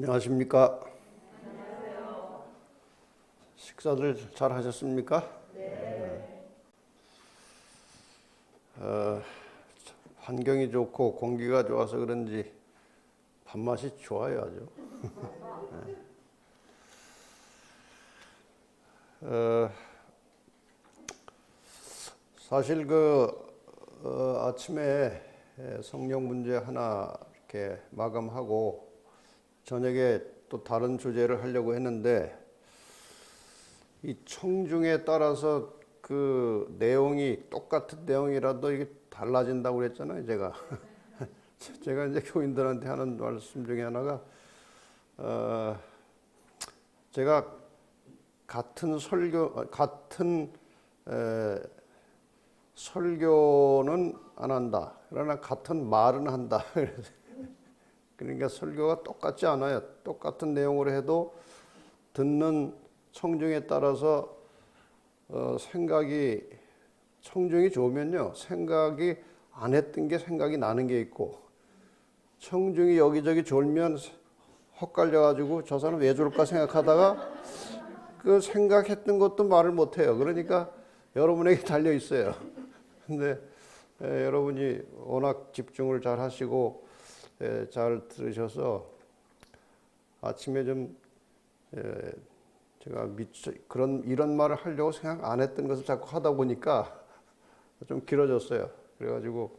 안녕하십니까? 식사들 잘 하셨습니까? 환경이 좋고 공기가 좋아서 그런지 밥맛이 좋아요, 아주. 사실 아침에 성령 문제 하나 이렇게 마감하고 저녁에 또 다른 주제를 하려고 했는데, 이 청중에 따라서 그 내용이 똑같은 내용이라도 이게 달라진다고 그랬잖아요, 제가. 제가 이제 교인들한테 하는 말씀 중에 하나가, 제가 같은 설교는 안 한다. 그러나 같은 말은 한다. 그러니까 설교가 똑같지 않아요. 똑같은 내용으로 해도 듣는 청중에 따라서 청중이 좋으면요, 생각이 안 했던 게 생각이 나는 게 있고, 청중이 여기저기 졸면 헛갈려가지고 저 사람 왜 졸까 생각하다가 그 생각했던 것도 말을 못해요. 그러니까 여러분에게 달려 있어요. 근데 여러분이 워낙 집중을 잘 하시고 잘 들으셔서 아침에 좀 제가 이런 말을 하려고 생각 안 했던 것을 자꾸 하다 보니까 좀 길어졌어요. 그래가지고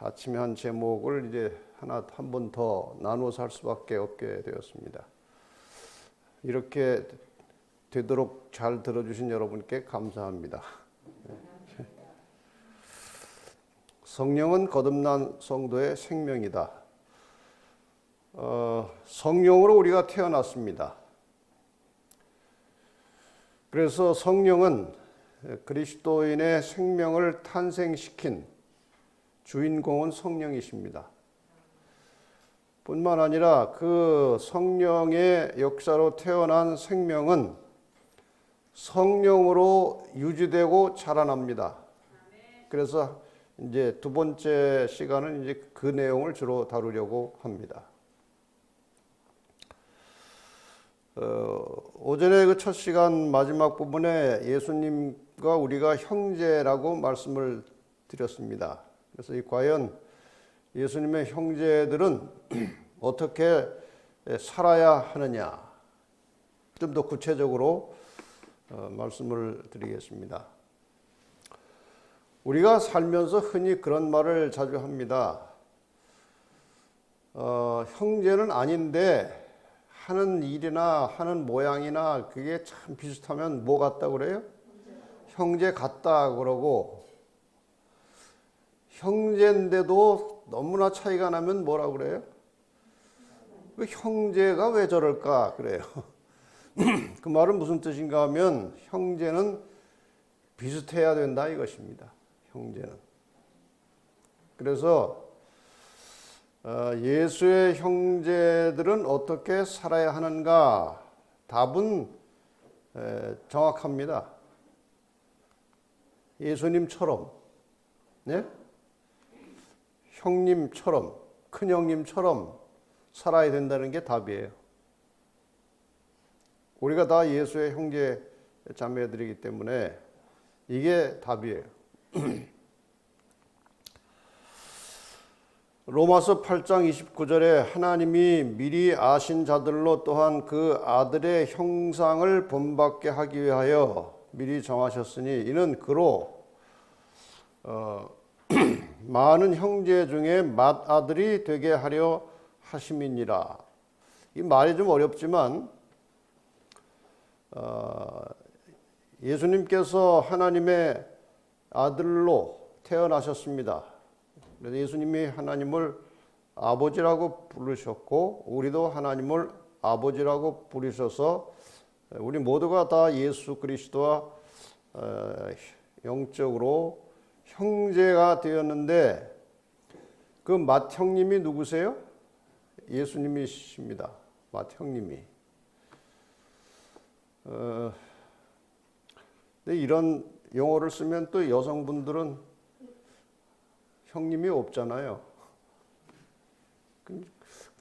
아침에 한 제목을 이제 한 번 더 나누어서 할 수밖에 없게 되었습니다. 이렇게 되도록 잘 들어주신 여러분께 감사합니다. 성령은 거듭난 성도의 생명이다. 성령으로 우리가 태어났습니다. 그래서 성령은 그리스도인의 생명을 탄생시킨 주인공은 성령이십니다. 뿐만 아니라 그 성령의 역사로 태어난 생명은 성령으로 유지되고 자라납니다. 그래서 이제 두 번째 시간은 이제 그 내용을 주로 다루려고 합니다. 오전에 그 첫 시간 마지막 부분에 예수님과 우리가 형제라고 말씀을 드렸습니다. 그래서 과연 예수님의 형제들은 어떻게 살아야 하느냐, 좀 더 구체적으로 말씀을 드리겠습니다. 우리가 살면서 흔히 그런 말을 자주 합니다. 형제는 아닌데 하는 일이나 하는 모양이나 그게 참 비슷하면 뭐 같다고 그래요? 형제 같다 그러고, 형제인데도 너무나 차이가 나면 뭐라고 그래요? 그 형제가 왜 저럴까 그래요. 그 말은 무슨 뜻인가 하면 형제는 비슷해야 된다 이것입니다. 형제는. 그래서 예수의 형제들은 어떻게 살아야 하는가? 답은 정확합니다. 예수님처럼, 네? 형님처럼, 큰형님처럼 살아야 된다는 게 답이에요. 우리가 다 예수의 형제 자매들이기 때문에 이게 답이에요. 로마서 8장 29절에 하나님이 미리 아신 자들로 또한 그 아들의 형상을 본받게 하기 위하여 미리 정하셨으니 이는 그로 많은 형제 중에 맏아들이 되게 하려 하심이니라. 이 말이 좀 어렵지만 예수님께서 하나님의 아들로 태어나셨습니다. 그래서 예수님이 하나님을 아버지라고 부르셨고 우리도 하나님을 아버지라고 부르셔서 우리 모두가 다 예수 그리스도와 영적으로 형제가 되었는데, 그 맏형님이 누구세요? 예수님이십니다. 맏형님이. 근데 이런 용어를 쓰면 또 여성분들은 형님이 없잖아요.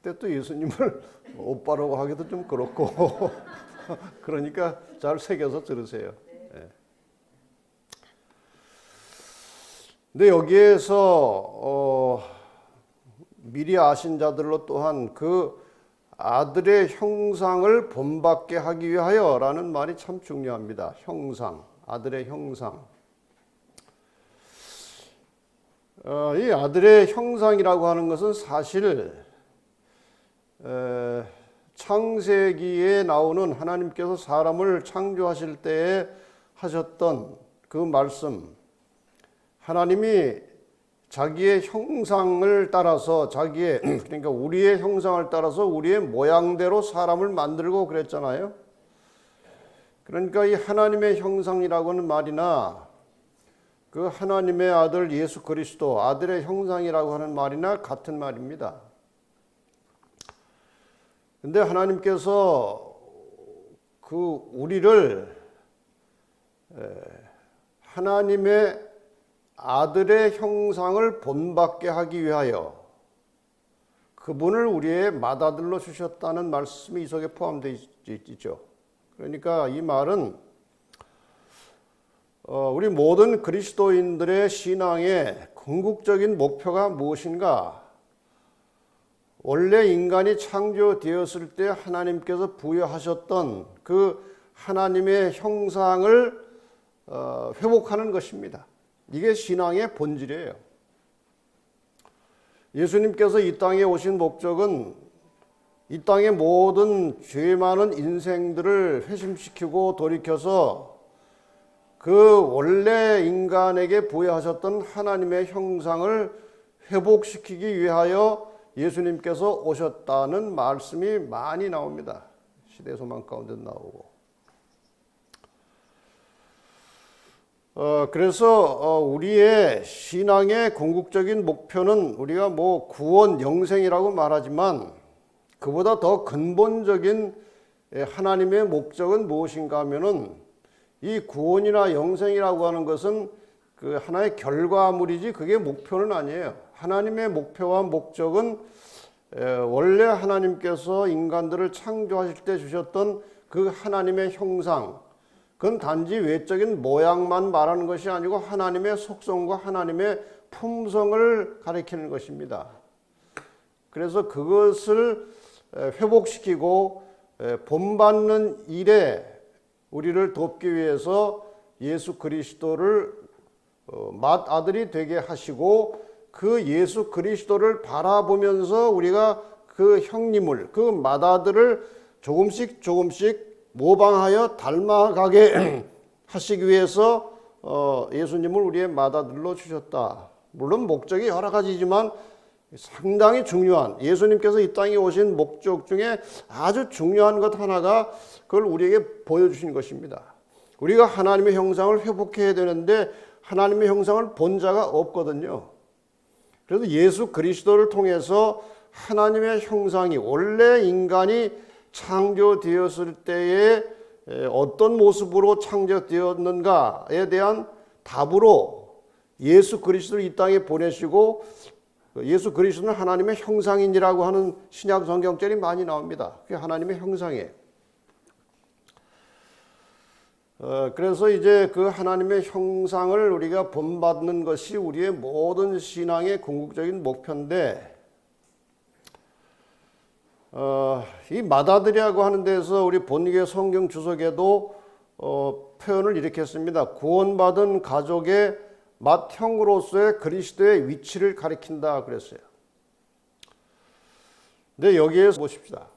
근데 또 예수님을 오빠라고 하기도 좀 그렇고 그러니까 잘 새겨서 들으세요. 네. 근데 여기에서 미리 아신 자들로 또한 그 아들의 형상을 본받게 하기 위하여라는 말이 참 중요합니다. 형상, 아들의 형상. 이 아들의 형상이라고 하는 것은 사실 창세기에 나오는 하나님께서 사람을 창조하실 때에 하셨던 그 말씀, 하나님이 자기의 형상을 따라서 그러니까 우리의 형상을 따라서 우리의 모양대로 사람을 만들고 그랬잖아요. 그러니까 이 하나님의 형상이라고 하는 말이나 그 하나님의 아들 예수 그리스도 아들의 형상이라고 하는 말이나 같은 말입니다. 근데 하나님께서 그 우리를 하나님의 아들의 형상을 본받게 하기 위하여 그분을 우리의 맏아들로 주셨다는 말씀이 이 속에 포함되어 있죠. 그러니까 이 말은 우리 모든 그리스도인들의 신앙의 궁극적인 목표가 무엇인가? 원래 인간이 창조되었을 때 하나님께서 부여하셨던 그 하나님의 형상을 회복하는 것입니다. 이게 신앙의 본질이에요. 예수님께서 이 땅에 오신 목적은 이 땅의 모든 죄 많은 인생들을 회심시키고 돌이켜서 그 원래 인간에게 부여하셨던 하나님의 형상을 회복시키기 위하여 예수님께서 오셨다는 말씀이 많이 나옵니다. 시대소망 가운데 나오고. 그래서 우리의 신앙의 궁극적인 목표는 우리가 뭐 구원, 영생이라고 말하지만 그보다 더 근본적인 하나님의 목적은 무엇인가 하면은 이 구원이나 영생이라고 하는 것은 그 하나의 결과물이지 그게 목표는 아니에요. 하나님의 목표와 목적은 원래 하나님께서 인간들을 창조하실 때 주셨던 그 하나님의 형상, 그건 단지 외적인 모양만 말하는 것이 아니고 하나님의 속성과 하나님의 품성을 가리키는 것입니다. 그래서 그것을 회복시키고 본받는 일에 우리를 돕기 위해서 예수 그리스도를 맏아들이 되게 하시고 그 예수 그리스도를 바라보면서 우리가 그 형님을, 그 맏아들을 조금씩 모방하여 닮아가게 하시기 위해서 예수님을 우리의 맏아들로 주셨다. 물론 목적이 여러 가지지만 상당히 중요한, 예수님께서 이 땅에 오신 목적 중에 아주 중요한 것 하나가 그걸 우리에게 보여주신 것입니다. 우리가 하나님의 형상을 회복해야 되는데 하나님의 형상을 본 자가 없거든요. 그래서 예수 그리스도를 통해서 하나님의 형상이 원래 인간이 창조되었을 때에 어떤 모습으로 창조되었는가에 대한 답으로 예수 그리스도를 이 땅에 보내시고 예수 그리스도는 하나님의 형상이라고 하는 신약 성경절이 많이 나옵니다. 그게 하나님의 형상이에요. 그래서 이제 그 하나님의 형상을 우리가 본받는 것이 우리의 모든 신앙의 궁극적인 목표인데 이 맏아들이라고 하는 데서 우리 본계 성경 주석에도 표현을 이렇게 했습니다. 구원받은 가족의 맏형으로서의 그리스도의 위치를 가리킨다 그랬어요. 근데 여기에서 보십시다.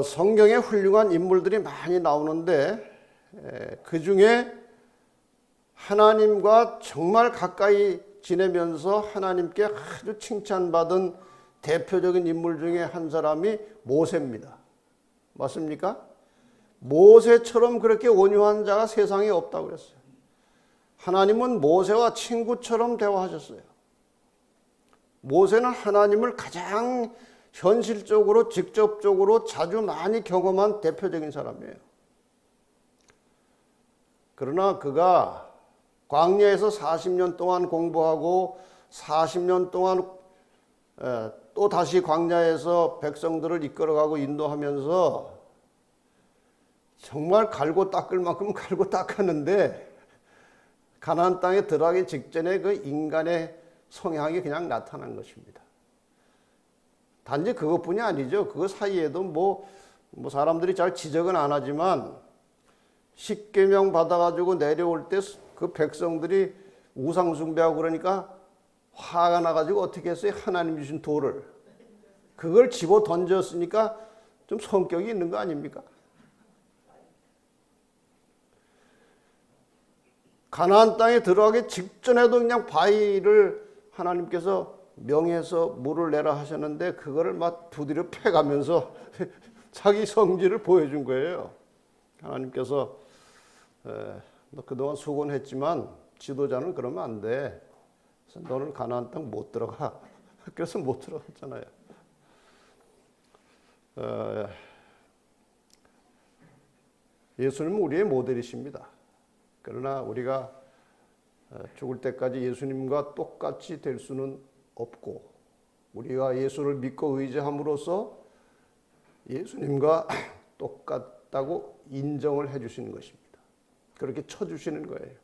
성경에 훌륭한 인물들이 많이 나오는데 그 중에 하나님과 정말 가까이 지내면서 하나님께 아주 칭찬받은 대표적인 인물 중에 한 사람이 모세입니다. 맞습니까? 모세처럼 그렇게 온유한 자가 세상에 없다고 그랬어요. 하나님은 모세와 친구처럼 대화하셨어요. 모세는 하나님을 가장 현실적으로 직접적으로 자주 많이 경험한 대표적인 사람이에요. 그러나 그가 광야에서 40년 동안 공부하고 40년 동안 또 다시 광야에서 백성들을 이끌어가고 인도하면서 정말 갈고 닦을 만큼 갈고 닦았는데 가나안 땅에 들어가기 직전에 그 인간의 성향이 그냥 나타난 것입니다. 단지 그것뿐이 아니죠. 그 사이에도 뭐 사람들이 잘 지적은 안 하지만 십계명 받아가지고 내려올 때 그 백성들이 우상 숭배하고 그러니까 화가 나가지고 어떻게 했어요? 하나님 주신 돌을 그걸 집어 던졌으니까 좀 성격이 있는 거 아닙니까? 가나안 땅에 들어가기 직전에도 그냥 바위를 하나님께서 명해서 물을 내라 하셨는데 그거를 막 두드려 패가면서 자기 성질을 보여준 거예요. 하나님께서 너 그동안 수고는 했지만 지도자는 그러면 안 돼. 그래서 너는 가나안 땅 못 들어가. 그래서 못 들어갔잖아요. 예수님은 우리의 모델이십니다. 그러나 우리가 죽을 때까지 예수님과 똑같이 될 수는 없고 우리가 예수를 믿고 의지함으로써 예수님과 똑같다고 인정을 해 주시는 것입니다. 그렇게 쳐주시는 거예요.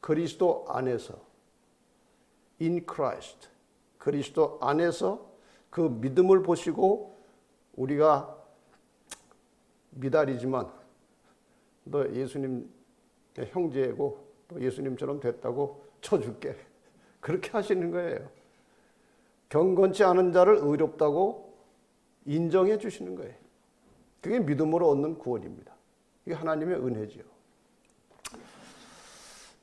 그리스도 안에서 in Christ 그리스도 안에서 그 믿음을 보시고 우리가 미달이지만 너 예수님 형제고 또 예수님처럼 됐다고 쳐줄게. 그렇게 하시는 거예요. 경건치 않은 자를 의롭다고 인정해 주시는 거예요. 그게 믿음으로 얻는 구원입니다. 이게 하나님의 은혜지요.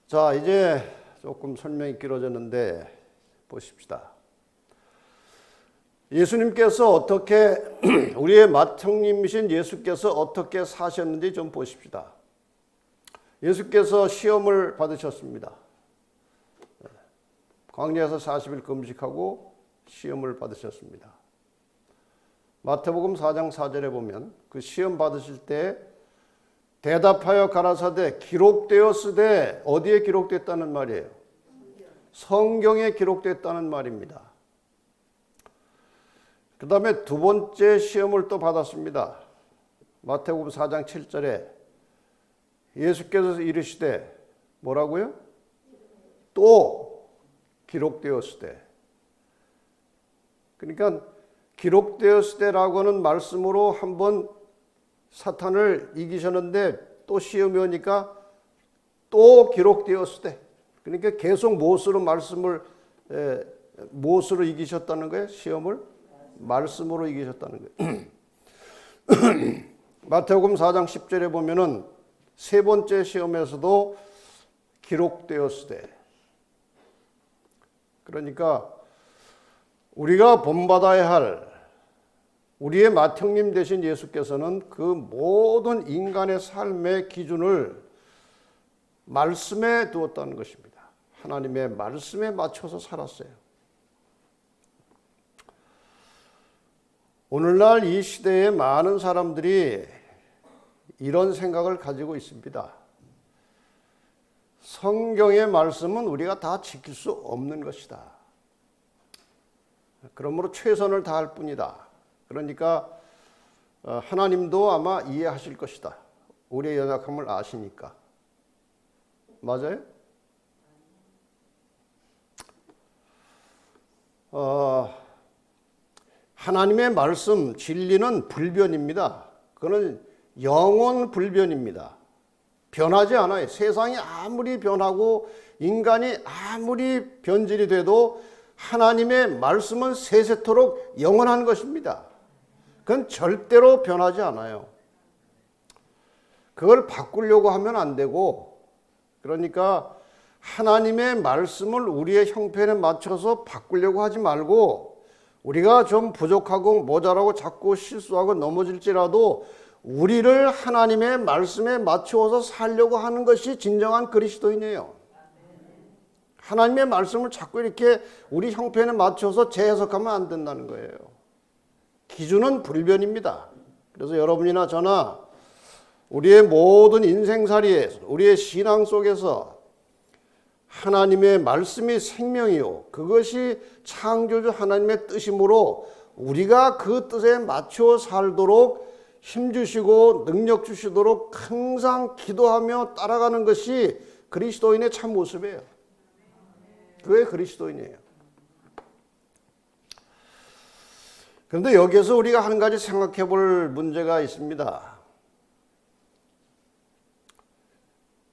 자, 이제 조금 설명이 길어졌는데 보십시다. 예수님께서 어떻게 우리의 맏형님이신 예수께서 어떻게 사셨는지 좀 보십시다. 예수께서 시험을 받으셨습니다. 광야에서 40일 금식하고 시험을 받으셨습니다. 마태복음 4장 4절에 보면 그 시험 받으실 때 대답하여 가라사대 기록되었으되 어디에 기록됐다는 말이에요? 성경에 기록됐다는 말입니다. 그 다음에 두 번째 시험을 또 받았습니다. 마태복음 4장 7절에 예수께서 이르시되 뭐라고요? 또 기록되었으되. 그러니까 기록되었으되라고는 말씀으로 한번 사탄을 이기셨는데 또 시험이 오니까 또 기록되었으되. 그러니까 계속 무엇으로 무엇으로 이기셨다는 거예요? 시험을 말씀으로 이기셨다는 거예요. 마태복음 4장 10절에 보면은 세 번째 시험에서도 기록되었으되. 그러니까 우리가 본받아야 할 우리의 맏형님 되신 예수께서는 그 모든 인간의 삶의 기준을 말씀에 두었다는 것입니다. 하나님의 말씀에 맞춰서 살았어요. 오늘날 이 시대에 많은 사람들이 이런 생각을 가지고 있습니다. 성경의 말씀은 우리가 다 지킬 수 없는 것이다. 그러므로 최선을 다할 뿐이다. 그러니까 하나님도 아마 이해하실 것이다. 우리의 연약함을 아시니까. 맞아요? 하나님의 말씀, 진리는 불변입니다. 그거는 영원 불변입니다. 변하지 않아요. 세상이 아무리 변하고 인간이 아무리 변질이 돼도 하나님의 말씀은 세세토록 영원한 것입니다. 그건 절대로 변하지 않아요. 그걸 바꾸려고 하면 안 되고, 그러니까 하나님의 말씀을 우리의 형편에 맞춰서 바꾸려고 하지 말고, 우리가 좀 부족하고 모자라고 자꾸 실수하고 넘어질지라도 우리를 하나님의 말씀에 맞추어서 살려고 하는 것이 진정한 그리스도인이에요. 하나님의 말씀을 자꾸 이렇게 우리 형편에 맞춰서 재해석하면 안 된다는 거예요. 기준은 불변입니다. 그래서 여러분이나 저나 우리의 모든 인생살이에, 우리의 신앙 속에서 하나님의 말씀이 생명이요 그것이 창조주 하나님의 뜻이므로 우리가 그 뜻에 맞추어 살도록 힘주시고 능력 주시도록 항상 기도하며 따라가는 것이 그리스도인의 참 모습이에요. 그게 그리스도인이에요. 그런데 여기에서 우리가 한 가지 생각해 볼 문제가 있습니다.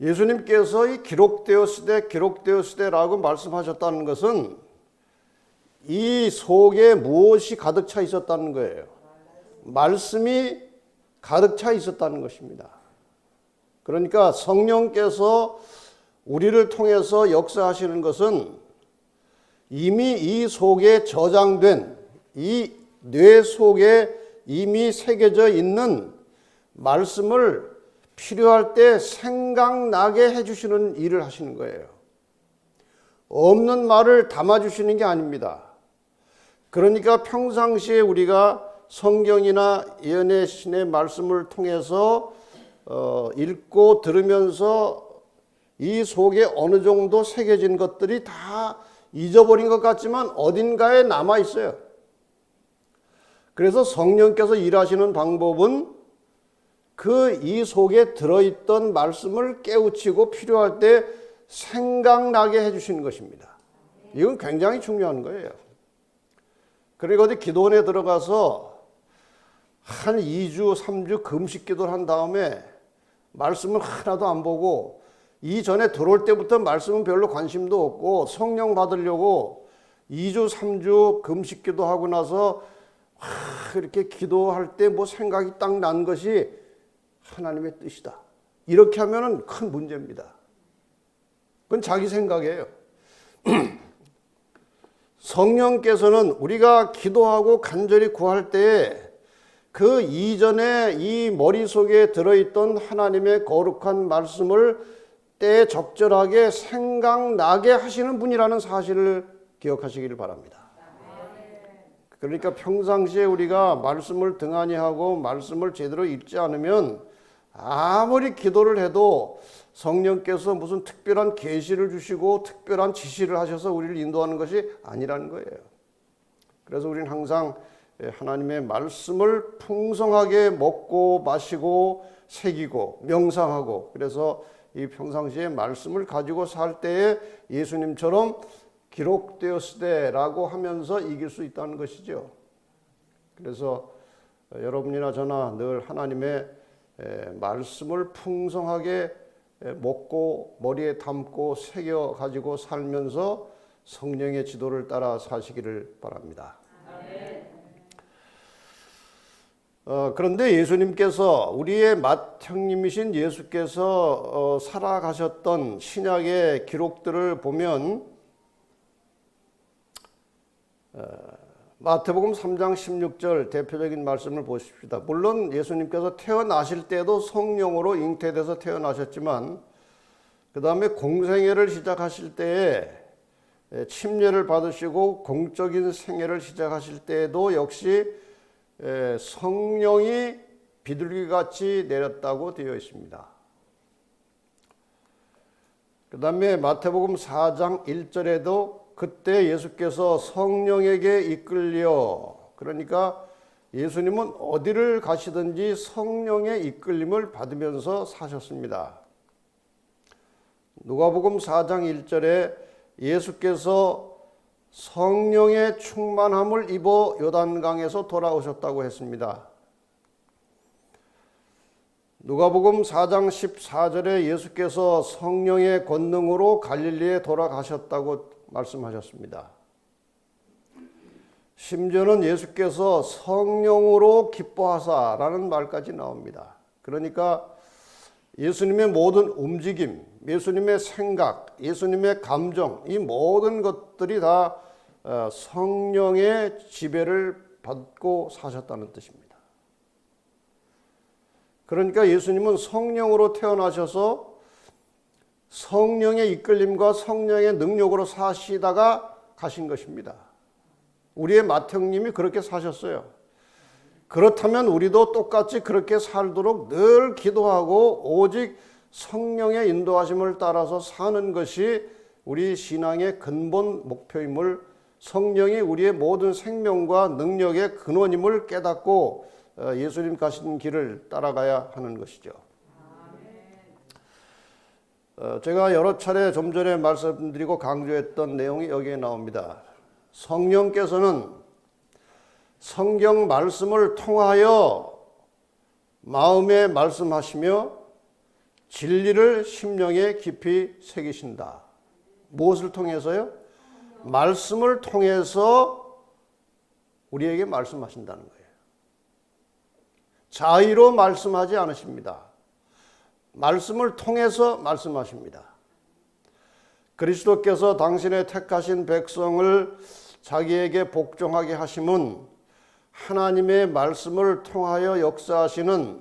예수님께서 이 기록되었으되라고 말씀하셨다는 것은 이 속에 무엇이 가득 차 있었다는 거예요. 말씀이 가득 차 있었다는 것입니다. 그러니까 성령께서 우리를 통해서 역사하시는 것은 이미 이 속에 저장된 이 뇌 속에 이미 새겨져 있는 말씀을 필요할 때 생각나게 해주시는 일을 하시는 거예요. 없는 말을 담아주시는 게 아닙니다. 그러니까 평상시에 우리가 성경이나 예언의 신의 말씀을 통해서 읽고 들으면서 이 속에 어느 정도 새겨진 것들이 다 잊어버린 것 같지만 어딘가에 남아 있어요. 그래서 성령께서 일하시는 방법은 그 이 속에 들어있던 말씀을 깨우치고 필요할 때 생각나게 해주시는 것입니다. 이건 굉장히 중요한 거예요. 그리고 어디 기도원에 들어가서 한 2주, 3주 금식 기도를 한 다음에 말씀을 하나도 안 보고 이전에 들어올 때부터 말씀은 별로 관심도 없고 성령 받으려고 2주, 3주 금식 기도하고 나서 이렇게 기도할 때 뭐 생각이 딱 난 것이 하나님의 뜻이다. 이렇게 하면은 큰 문제입니다. 그건 자기 생각이에요. 성령께서는 우리가 기도하고 간절히 구할 때에 그 이전에 이 머릿속에 들어있던 하나님의 거룩한 말씀을 때 적절하게 생각나게 하시는 분이라는 사실을 기억하시기를 바랍니다. 그러니까 평상시에 우리가 말씀을 등한히 하고 말씀을 제대로 읽지 않으면 아무리 기도를 해도 성령께서 무슨 특별한 계시를 주시고 특별한 지시를 하셔서 우리를 인도하는 것이 아니라는 거예요. 그래서 우리는 항상 하나님의 말씀을 풍성하게 먹고 마시고 새기고 명상하고 그래서 이 평상시에 말씀을 가지고 살 때에 예수님처럼 기록되었으되라고 하면서 이길 수 있다는 것이죠. 그래서 여러분이나 저나 늘 하나님의 말씀을 풍성하게 먹고 머리에 담고 새겨 가지고 살면서 성령의 지도를 따라 사시기를 바랍니다. 그런데 예수님께서 우리의 맏형님이신 예수께서 살아가셨던 신약의 기록들을 보면 마태복음 3장 16절 대표적인 말씀을 보십시다. 물론 예수님께서 태어나실 때도 성령으로 잉태돼서 태어나셨지만 그 다음에 공생애를 시작하실 때에 침례를 받으시고 공적인 생애를 시작하실 때에도 역시 성령이 비둘기같이 내렸다고 되어 있습니다. 그 다음에 마태복음 4장 1절에도 그때 예수께서 성령에게 이끌려 그러니까 예수님은 어디를 가시든지 성령의 이끌림을 받으면서 사셨습니다. 누가복음 4장 1절에 예수께서 성령의 충만함을 입어 요단강에서 돌아오셨다고 했습니다. 누가복음 4장 14절에 예수께서 성령의 권능으로 갈릴리에 돌아가셨다고 말씀하셨습니다. 심지어는 예수께서 성령으로 기뻐하사라는 말까지 나옵니다. 그러니까 예수님의 모든 움직임, 예수님의 생각, 예수님의 감정 이 모든 것들이 다 성령의 지배를 받고 사셨다는 뜻입니다. 그러니까 예수님은 성령으로 태어나셔서 성령의 이끌림과 성령의 능력으로 사시다가 가신 것입니다. 우리의 맏형님이 그렇게 사셨어요. 그렇다면 우리도 똑같이 그렇게 살도록 늘 기도하고 오직 성령의 인도하심을 따라서 사는 것이 우리 신앙의 근본 목표임을, 성령이 우리의 모든 생명과 능력의 근원임을 깨닫고 예수님 가신 길을 따라가야 하는 것이죠. 제가 여러 차례 좀 전에 말씀드리고 강조했던 내용이 여기에 나옵니다. 성령께서는 성경 말씀을 통하여 마음에 말씀하시며 진리를 심령에 깊이 새기신다. 무엇을 통해서요? 말씀을 통해서 우리에게 말씀하신다는 거예요. 자의로 말씀하지 않으십니다. 말씀을 통해서 말씀하십니다. 그리스도께서 당신의 택하신 백성을 자기에게 복종하게 하심은 하나님의 말씀을 통하여 역사하시는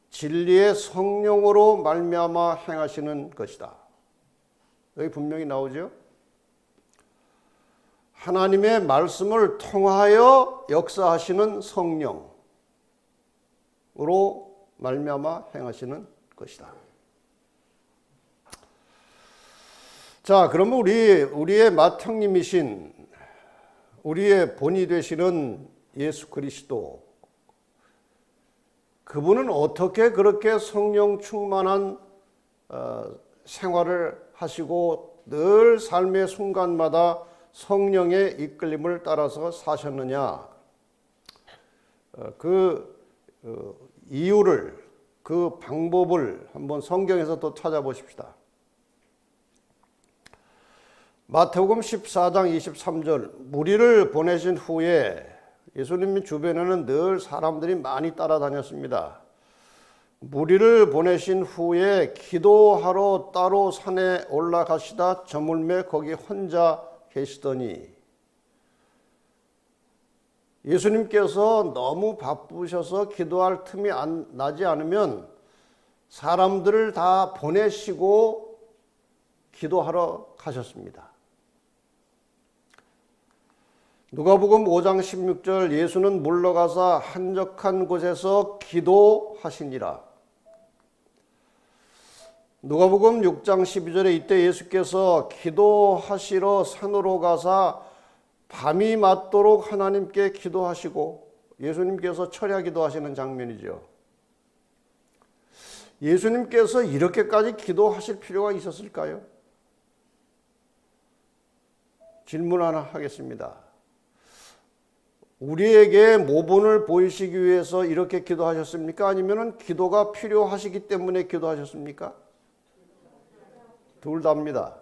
진리의 성령으로 말미암아 행하시는 것이다. 여기 분명히 나오죠? 하나님의 말씀을 통하여 역사하시는 성령으로 말미암아 행하시는 것이다. 자, 그러면 우리의 맏형님이신, 우리의 본이 되시는 예수 그리스도, 그분은 어떻게 그렇게 성령 충만한 생활을 하시고 늘 삶의 순간마다 성령의 이끌림을 따라서 사셨느냐? 그 이유를, 그 방법을 한번 성경에서 또 찾아보십시다. 마태복음 14장 23절, 무리를 보내신 후에 예수님 주변에는 늘 사람들이 많이 따라다녔습니다. 무리를 보내신 후에 기도하러 따로 산에 올라가시다 저물매 거기 혼자 계시더니, 예수님께서 너무 바쁘셔서 기도할 틈이 나지 않으면 사람들을 다 보내시고 기도하러 가셨습니다. 누가복음 5장 16절, 예수는 물러가사 한적한 곳에서 기도하시니라. 누가복음 6장 12절에 이때 예수께서 기도하시러 산으로 가사 밤이 맞도록 하나님께 기도하시고, 예수님께서 철야 기도하시는 장면이죠. 예수님께서 이렇게까지 기도하실 필요가 있었을까요? 질문 하나 하겠습니다. 우리에게 모본을 보이시기 위해서 이렇게 기도하셨습니까? 아니면 기도가 필요하시기 때문에 기도하셨습니까? 둘 다입니다.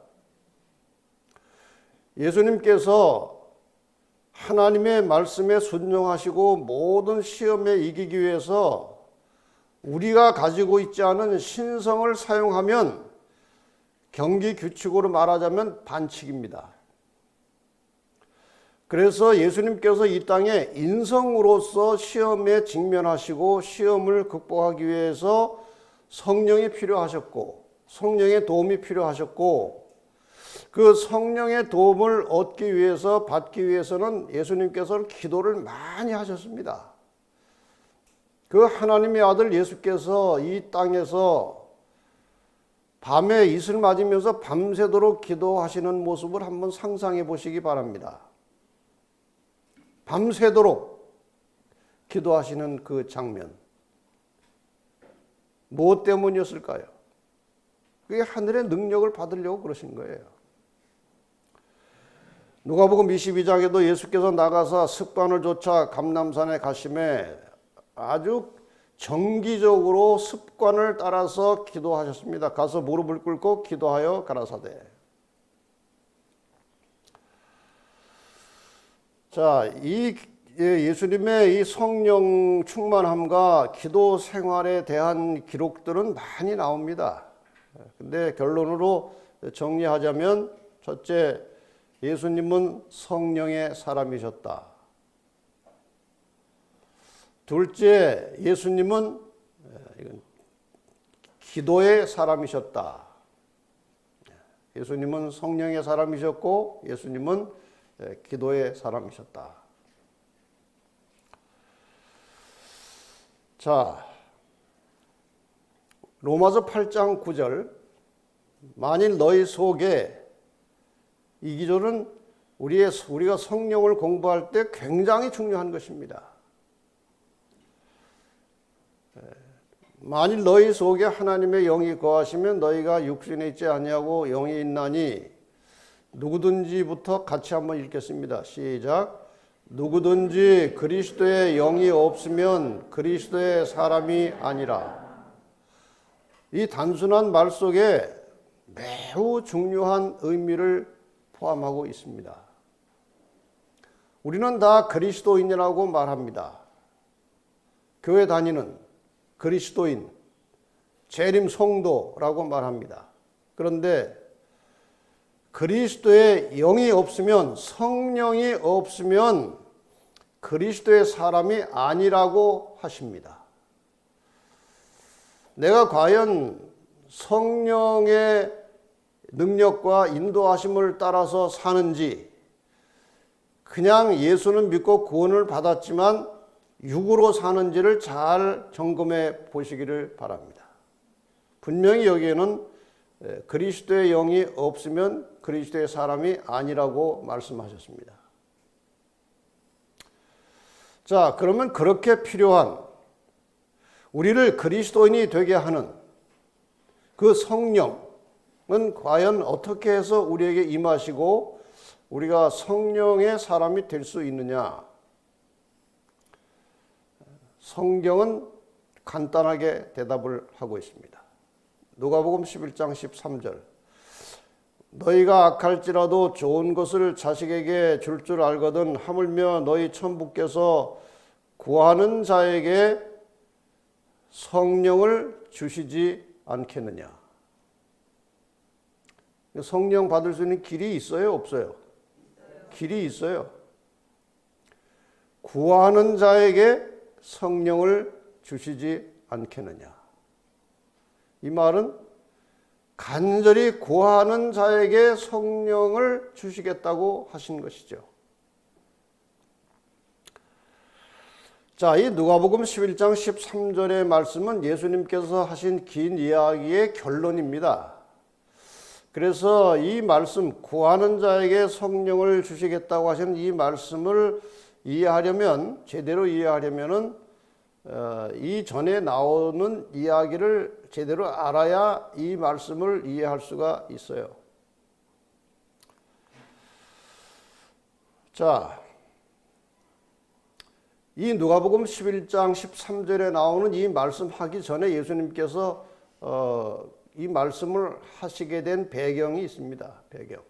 예수님께서 하나님의 말씀에 순종하시고 모든 시험에 이기기 위해서 우리가 가지고 있지 않은 신성을 사용하면, 경기 규칙으로 말하자면 반칙입니다. 그래서 예수님께서 이 땅에 인성으로서 시험에 직면하시고 시험을 극복하기 위해서 성령이 필요하셨고, 성령의 도움이 필요하셨고, 그 성령의 도움을 얻기 위해서, 받기 위해서는 예수님께서는 기도를 많이 하셨습니다. 그 하나님의 아들 예수께서 이 땅에서 밤에 이슬 맞으면서 밤새도록 기도하시는 모습을 한번 상상해 보시기 바랍니다. 밤새도록 기도하시는 그 장면, 무엇 때문이었을까요? 그게 하늘의 능력을 받으려고 그러신 거예요. 누가복음 22장에도 예수께서 나가서 습관을 쫓아 감람산에 가심에 아주 정기적으로 습관을 따라서 기도하셨습니다. 가서 무릎을 꿇고 기도하여 가라사대. 자, 이 예수님의 이 성령 충만함과 기도 생활에 대한 기록들은 많이 나옵니다. 근데 결론으로 정리하자면, 첫째, 예수님은 성령의 사람이셨다. 둘째, 예수님은 기도의 사람이셨다. 예수님은 성령의 사람이셨고 예수님은 기도의 사람이셨다. 자, 로마서 8장 9절, 만일 너희 속에 이 기조는 우리가 성령을 공부할 때 굉장히 중요한 것입니다. 만일 너희 속에 하나님의 영이 거하시면 너희가 육신에 있지 아니하고 영이 있나니 누구든지부터 같이 한번 읽겠습니다. 시작. 누구든지 그리스도의 영이 없으면 그리스도의 사람이 아니라. 이 단순한 말 속에 매우 중요한 의미를 포함하고 있습니다. 우리는 다 그리스도인이라고 말합니다. 교회 다니는 그리스도인, 재림 성도라고 말합니다. 그런데 그리스도의 영이 없으면, 성령이 없으면 그리스도의 사람이 아니라고 하십니다. 내가 과연 성령의 능력과 인도하심을 따라서 사는지, 그냥 예수는 믿고 구원을 받았지만 육으로 사는지를 잘 점검해 보시기를 바랍니다. 분명히 여기에는 그리스도의 영이 없으면 그리스도의 사람이 아니라고 말씀하셨습니다. 자, 그러면 그렇게 필요한, 우리를 그리스도인이 되게 하는 그 성령은 과연 어떻게 해서 우리에게 임하시고 우리가 성령의 사람이 될 수 있느냐? 성경은 간단하게 대답을 하고 있습니다. 누가복음 11장 13절. 너희가 악할지라도 좋은 것을 자식에게 줄 줄 알거든 하물며 너희 천부께서 구하는 자에게 성령을 주시지 않겠느냐. 성령 받을 수 있는 길이 있어요, 없어요? 길이 있어요. 구하는 자에게 성령을 주시지 않겠느냐. 이 말은 간절히 구하는 자에게 성령을 주시겠다고 하신 것이죠. 자, 이 누가복음 11장 13절의 말씀은 예수님께서 하신 긴 이야기의 결론입니다. 그래서 이 말씀, 구하는 자에게 성령을 주시겠다고 하시는 이 말씀을 이해하려면, 제대로 이해하려면은 이 전에 나오는 이야기를 제대로 알아야 이 말씀을 이해할 수가 있어요. 자, 이 누가복음 11장 13절에 나오는 이 말씀 하기 전에 예수님께서 이 말씀을 하시게 된 배경이 있습니다. 배경.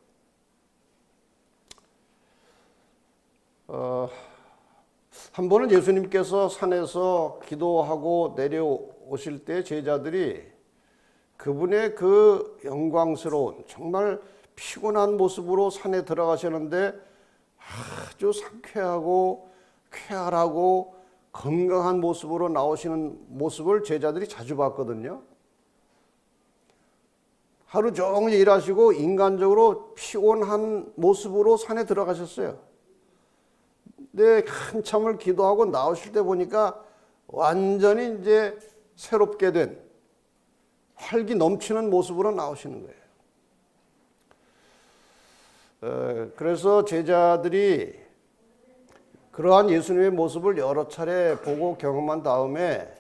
한 번은 예수님께서 산에서 기도하고 내려오실 때 제자들이 그분의 그 영광스러운, 정말 피곤한 모습으로 산에 들어가셨는데 아주 상쾌하고 쾌활하고 건강한 모습으로 나오시는 모습을 제자들이 자주 봤거든요. 하루 종일 일하시고 인간적으로 피곤한 모습으로 산에 들어가셨어요. 근데 한참을 기도하고 나오실 때 보니까 완전히 이제 새롭게 된 활기 넘치는 모습으로 나오시는 거예요. 그래서 제자들이 그러한 예수님의 모습을 여러 차례 보고 경험한 다음에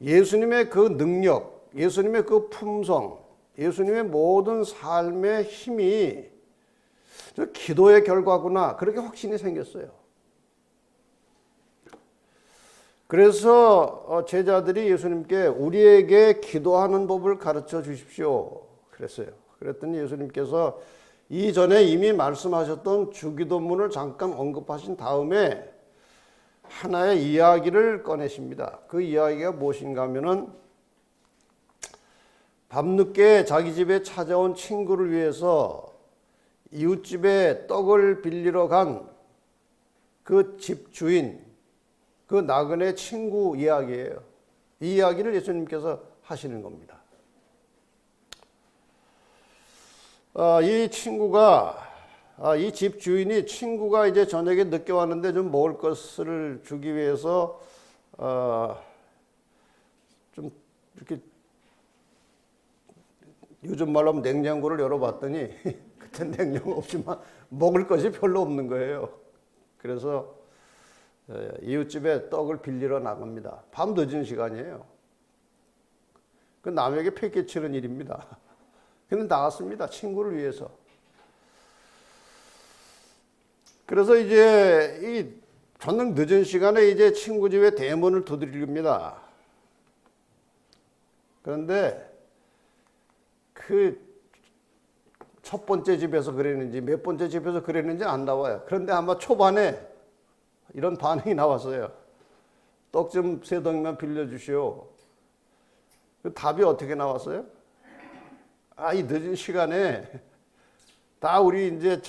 예수님의 그 능력, 예수님의 그 품성, 예수님의 모든 삶의 힘이 기도의 결과구나, 그렇게 확신이 생겼어요. 그래서 제자들이 예수님께 우리에게 기도하는 법을 가르쳐 주십시오 그랬어요. 그랬더니 예수님께서 이전에 이미 말씀하셨던 주기도문을 잠깐 언급하신 다음에 하나의 이야기를 꺼내십니다. 그 이야기가 무엇인가 하면은 밤늦게 자기 집에 찾아온 친구를 위해서 이웃집에 떡을 빌리러 간 그 집주인, 그 나그네 친구 이야기예요. 이 이야기를 예수님께서 하시는 겁니다. 이 친구가, 이 집주인이 친구가 이제 저녁에 늦게 왔는데 좀 먹을 것을 주기 위해서 좀 이렇게 요즘 말로 하면 냉장고를 열어봤더니 같은 냉장 없지만 먹을 것이 별로 없는 거예요. 그래서 이웃집에 떡을 빌리러 나갑니다. 밤 늦은 시간이에요. 그 남에게 패기치는 일입니다. 근데 나갔습니다. 친구를 위해서. 그래서 이제 이 저녁 늦은 시간에 이제 친구 집에 대문을 두드립니다. 그런데 그 첫 번째 집에서 그랬는지 몇 번째 집에서 그랬는지 안 나와요. 그런데 아마 초반에 이런 반응이 나왔어요. 떡 좀 3덩이만 빌려주시오. 그 답이 어떻게 나왔어요? 아, 이 늦은 시간에 다 우리 이제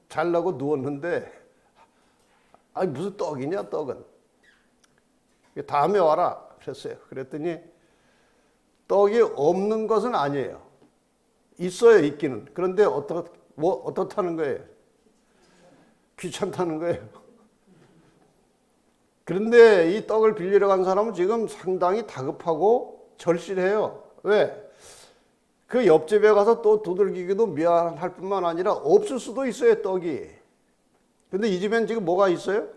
잘라고 누웠는데, 아니 무슨 떡이냐 떡은. 다음에 와라 그랬어요. 그랬더니 떡이 없는 것은 아니에요. 있어요, 있기는. 그런데 어떻다는 거예요? 귀찮다는 거예요. 그런데 이 떡을 빌리러 간 사람은 지금 상당히 다급하고 절실해요. 왜? 그 옆집에 가서 또 두들기기도 미안할 뿐만 아니라 없을 수도 있어요, 떡이. 근데 이 집엔 지금 뭐가 있어요?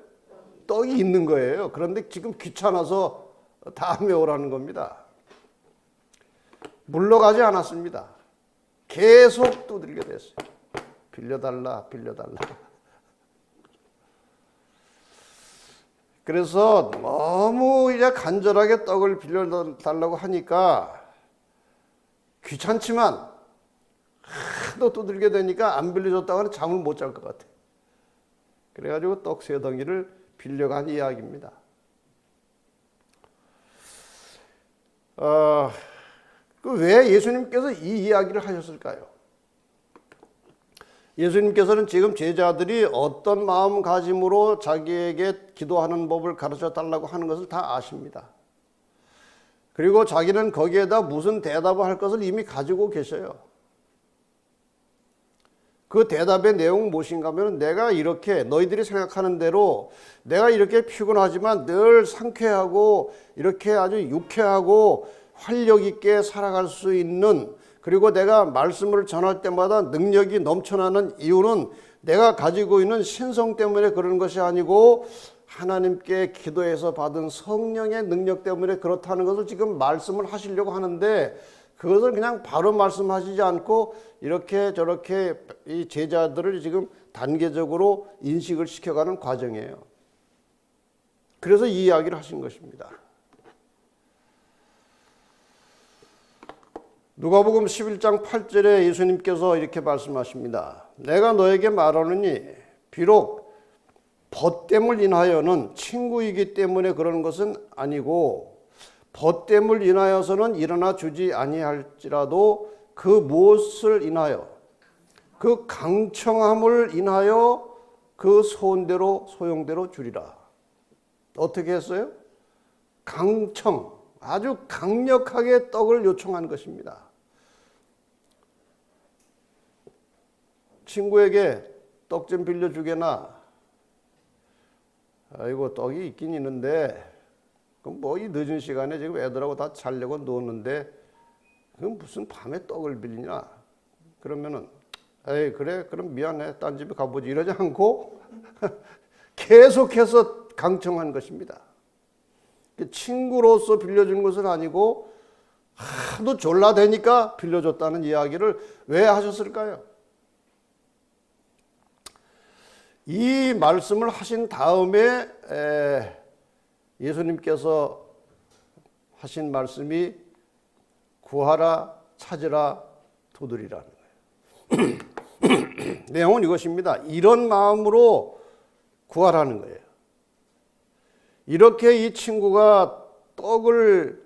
떡이 있는 거예요. 그런데 지금 귀찮아서 다음에 오라는 겁니다. 물러가지 않았습니다. 계속 두들겨 댔어요. 빌려달라, 빌려달라. 그래서 너무 이제 간절하게 떡을 빌려달라고 하니까 귀찮지만 하도 두들겨 대니까 안 빌려줬다가는 잠을 못 잘 것 같아. 그래가지고 떡 3덩이를 빌려간 이야기입니다. 왜 예수님께서 이 이야기를 하셨을까요? 예수님께서는 지금 제자들이 어떤 마음가짐으로 자기에게 기도하는 법을 가르쳐 달라고 하는 것을 다 아십니다. 그리고 자기는 거기에다 무슨 대답을 할 것을 이미 가지고 계셔요. 그 대답의 내용은 무엇인가 하면 내가 이렇게 너희들이 생각하는 대로 내가 이렇게 피곤하지만 늘 상쾌하고 이렇게 아주 유쾌하고 활력 있게 살아갈 수 있는, 그리고 내가 말씀을 전할 때마다 능력이 넘쳐나는 이유는 내가 가지고 있는 신성 때문에 그러는 것이 아니고 하나님께 기도해서 받은 성령의 능력 때문에 그렇다는 것을 지금 말씀을 하시려고 하는데, 그것을 그냥 바로 말씀하시지 않고 이렇게 저렇게 이 제자들을 지금 단계적으로 인식을 시켜가는 과정이에요. 그래서 이 이야기를 하신 것입니다. 누가복음 11장 8절에 예수님께서 이렇게 말씀하십니다. 내가 너에게 말하노니 비록 벗됨을 인하여는 친구이기 때문에 그러는 것은 아니고 벗됨을 인하여서는 일어나 주지 아니할지라도 그 무엇을 인하여 그 강청함을 인하여 그 소원대로 소용대로 주리라. 어떻게 했어요? 강청, 아주 강력하게 떡을 요청한 것입니다. 친구에게 떡 좀 빌려주게나. 아이고 떡이 있긴 있는데 그럼 뭐 이 늦은 시간에 지금 애들하고 다 자려고 누웠는데 그럼 무슨 밤에 떡을 빌리냐. 그러면은 에이 그래 그럼 미안해 딴 집에 가보지 이러지 않고 계속해서 강청한 것입니다. 친구로서 빌려주는 것은 아니고 하도 졸라대니까 빌려줬다는 이야기를 왜 하셨을까요? 이 말씀을 하신 다음에 예수님께서 하신 말씀이 구하라, 찾으라, 두드리라는 거예요. 내용은 이것입니다. 이런 마음으로 구하라는 거예요. 이렇게 이 친구가 떡을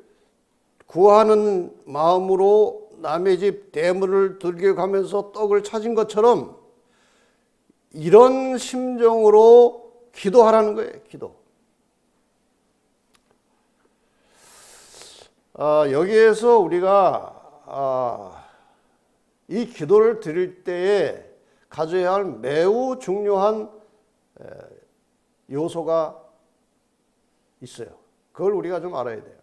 구하는 마음으로 남의 집 대문을 들게 가면서 떡을 찾은 것처럼 이런 심정으로 기도하라는 거예요. 기도. 여기에서 우리가 이 기도를 드릴 때에 가져야 할 매우 중요한 요소가 있어요. 그걸 우리가 좀 알아야 돼요.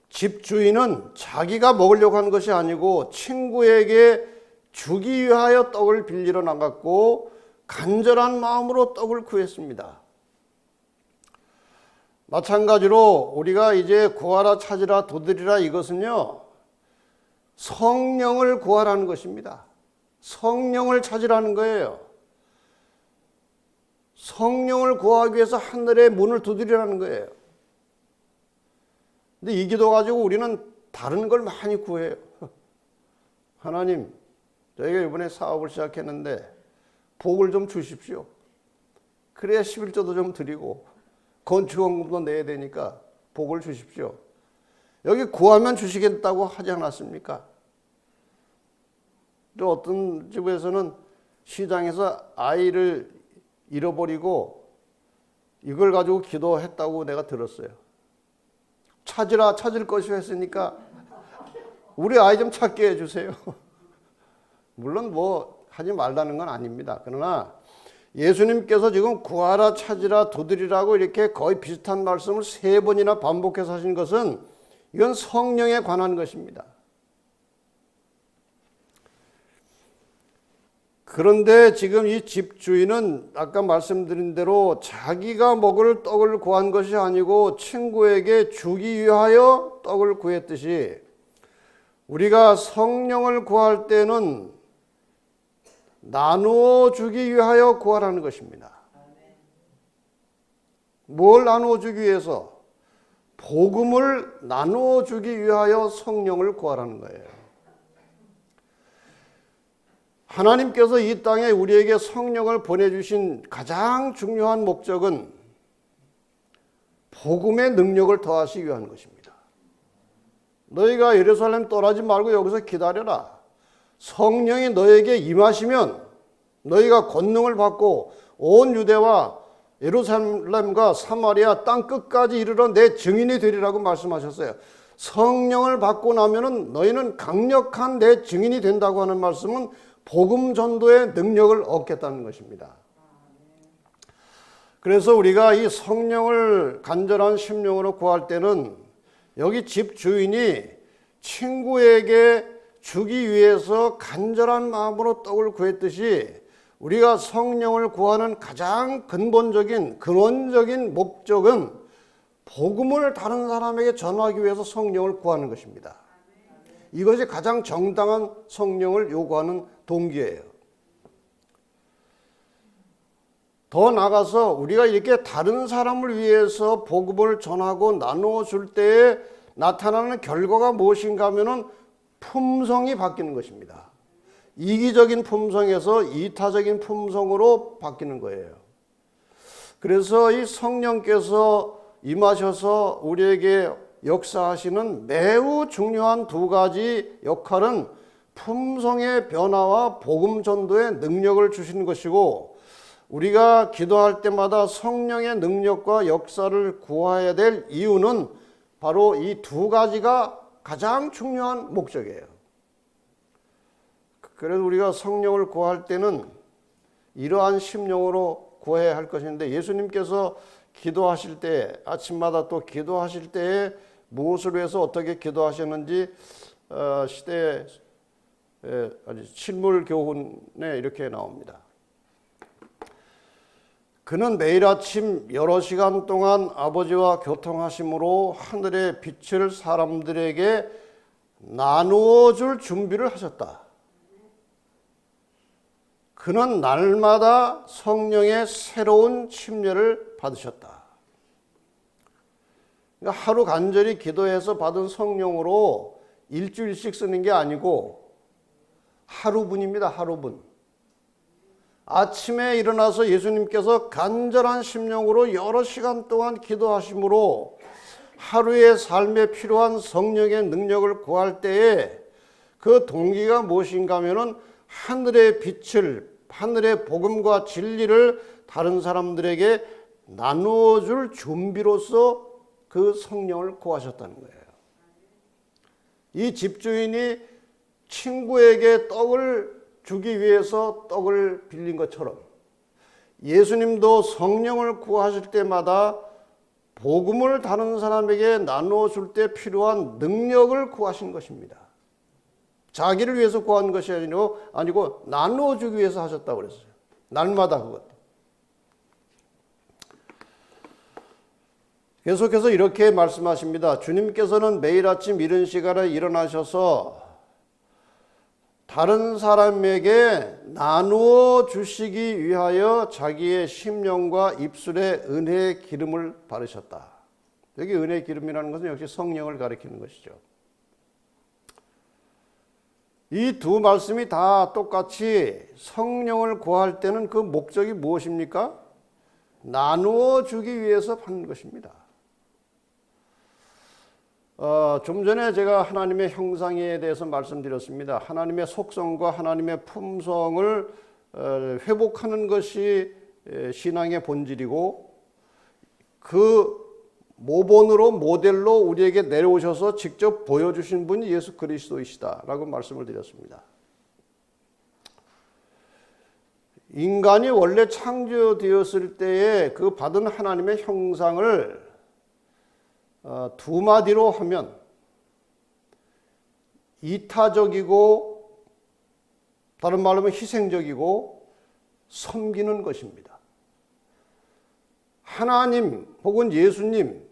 집주인은 자기가 먹으려고 하는 것이 아니고 친구에게 주기 위하여 떡을 빌리러 나갔고 간절한 마음으로 떡을 구했습니다. 마찬가지로 우리가 이제 구하라 찾으라 도드리라 이것은요, 성령을 구하라는 것입니다. 성령을 찾으라는 거예요. 성령을 구하기 위해서 하늘의 문을 두드리라는 거예요. 근데 이 기도 가지고 우리는 다른 걸 많이 구해요. 하나님, 저희가 이번에 사업을 시작했는데 복을 좀 주십시오. 그래야 11조도 좀 드리고 건축원금도 내야 되니까 복을 주십시오. 여기 구하면 주시겠다고 하지 않았습니까? 또 어떤 집에서는 시장에서 아이를 잃어버리고 이걸 가지고 기도했다고 내가 들었어요. 찾으라 찾을 것이 했으니까 우리 아이 좀 찾게 해주세요. 물론 뭐 하지 말라는 건 아닙니다. 그러나 예수님께서 지금 구하라 찾으라 두드리라고 이렇게 거의 비슷한 말씀을 3번이나 반복해서 하신 것은 이건 성령에 관한 것입니다. 그런데 지금 이 집주인은 아까 말씀드린 대로 자기가 먹을 떡을 구한 것이 아니고 친구에게 주기 위하여 떡을 구했듯이 우리가 성령을 구할 때는 나누어 주기 위하여 구하라는 것입니다. 뭘 나누어 주기 위해서? 복음을 나누어 주기 위하여 성령을 구하라는 거예요. 하나님께서 이 땅에 우리에게 성령을 보내주신 가장 중요한 목적은 복음의 능력을 더하시기 위한 것입니다. 너희가 예루살렘 떠나지 말고 여기서 기다려라. 성령이 너에게 임하시면 너희가 권능을 받고 온 유대와 예루살렘과 사마리아 땅 끝까지 이르러 내 증인이 되리라고 말씀하셨어요. 성령을 받고 나면은 너희는 강력한 내 증인이 된다고 하는 말씀은 복음 전도의 능력을 얻겠다는 것입니다. 그래서 우리가 이 성령을 간절한 심령으로 구할 때는 여기 집 주인이 친구에게 주기 위해서 간절한 마음으로 떡을 구했듯이 우리가 성령을 구하는 가장 근원적인 목적은 복음을 다른 사람에게 전하기 위해서 성령을 구하는 것입니다. 이것이 가장 정당한 성령을 요구하는 동기예요. 더 나아가서 우리가 이렇게 다른 사람을 위해서 복음을 전하고 나누어 줄 때에 나타나는 결과가 무엇인가 하면은 품성이 바뀌는 것입니다. 이기적인 품성에서 이타적인 품성으로 바뀌는 거예요. 그래서 이 성령께서 임하셔서 우리에게 역사하시는 매우 중요한 2가지 역할은 품성의 변화와 복음 전도의 능력을 주시는 것이고, 우리가 기도할 때마다 성령의 능력과 역사를 구해야 될 이유는 바로 이 2가지가 가장 중요한 목적이에요. 그래서 우리가 성령을 구할 때는 이러한 심령으로 구해야 할 것인데, 예수님께서 기도하실 때, 아침마다 또 기도하실 때에 무엇을 위해서 어떻게 기도하셨는지 시대의 실물 교훈에 이렇게 나옵니다. 그는 매일 아침 여러 시간 동안 아버지와 교통하심으로 하늘의 빛을 사람들에게 나누어 줄 준비를 하셨다. 그는 날마다 성령의 새로운 침례를 받으셨다. 그러니까 하루 간절히 기도해서 받은 성령으로 일주일씩 쓰는 게 아니고 하루분입니다. 하루분. 아침에 일어나서 예수님께서 간절한 심령으로 여러 시간 동안 기도하심으로 하루의 삶에 필요한 성령의 능력을 구할 때에 그 동기가 무엇인가 하면은 하늘의 빛을, 하늘의 복음과 진리를 다른 사람들에게 나누어 줄 준비로서 그 성령을 구하셨다는 거예요. 이 집주인이 친구에게 떡을 주기 위해서 떡을 빌린 것처럼 예수님도 성령을 구하실 때마다 복음을 다른 사람에게 나누어 줄 때 필요한 능력을 구하신 것입니다. 자기를 위해서 구한 것이 아니고 나누어 주기 위해서 하셨다고 그랬어요. 날마다 그것. 계속해서 이렇게 말씀하십니다. 주님께서는 매일 아침 이른 시간에 일어나셔서 다른 사람에게 나누어 주시기 위하여 자기의 심령과 입술에 은혜의 기름을 바르셨다. 여기 은혜의 기름이라는 것은 역시 성령을 가리키는 것이죠. 이 두 말씀이 다 똑같이 성령을 구할 때는 그 목적이 무엇입니까? 나누어 주기 위해서 하는 것입니다. 좀 전에 제가 하나님의 형상에 대해서 말씀드렸습니다. 하나님의 속성과 하나님의 품성을 회복하는 것이 신앙의 본질이고 그 모본으로 모델로 우리에게 내려오셔서 직접 보여주신 분이 예수 그리스도이시다라고 말씀을 드렸습니다. 인간이 원래 창조되었을 때에 그 받은 하나님의 형상을 두 마디로 하면 이타적이고 다른 말로 하면 희생적이고 섬기는 것입니다. 하나님 혹은 예수님의